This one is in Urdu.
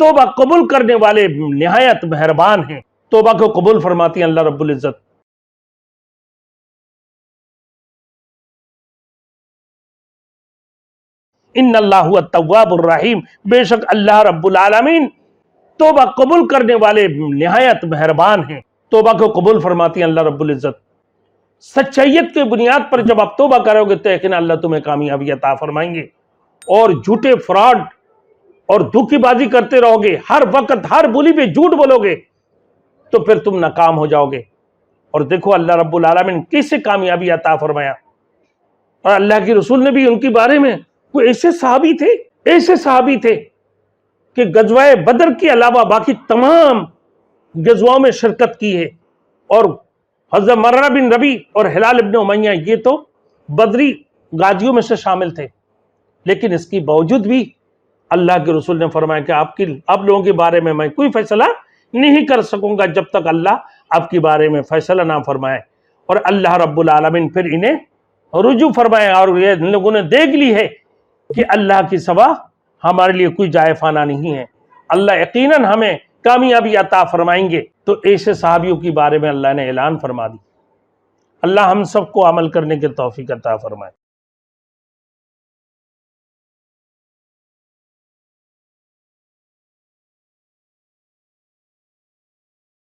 توبہ قبول کرنے والے نہایت مہربان ہیں، توبہ کو قبول فرماتی ہیں اللہ رب العزت۔ ان اللہ هو التواب الرحیم، بے شک اللہ رب العالمین توبہ قبول کرنے والے نہایت مہربان ہیں، توبہ کو قبول فرماتی ہیں اللہ رب العزت۔ سچائیت کے بنیاد پر جب آپ توبہ کرو گے تو یقینا اللہ تمہیں کامیابی عطا فرمائیں گے، اور جھوٹے فراڈ اور دھوکے بازی کرتے رہو گے، ہر وقت ہر بولی پہ جھوٹ بولو گے تو پھر تم ناکام ہو جاؤ گے۔ اور دیکھو اللہ رب العالمین کیسے کامیابی عطا فرمایا، اور اللہ کے رسول نے بھی ان کے بارے میں کوئی ایسے صحابی تھے کہ غزوہ بدر کے علاوہ باقی تمام غزووں میں شرکت کی ہے، اور حضرت مرہ بن ربی اور ہلال ابن امیہ یہ تو بدری غازیوں میں سے شامل تھے، لیکن اس کے باوجود بھی اللہ کے رسول نے فرمایا کہ آپ لوگوں کے بارے میں کوئی فیصلہ نہیں کر سکوں گا جب تک اللہ آپ کے بارے میں فیصلہ نہ فرمائے۔ اور اللہ رب العالمین پھر انہیں رجوع فرمایا، اور یہ ان لوگوں نے دیکھ لی ہے کہ اللہ کی سوا ہمارے لیے کوئی جائے فانا نہیں ہے، اللہ یقیناً ہمیں کامیابی عطا فرمائیں گے۔ تو ایسے صحابیوں کے بارے میں اللہ نے اعلان فرما دی۔ اللہ ہم سب کو عمل کرنے کے توفیق عطا فرمائے۔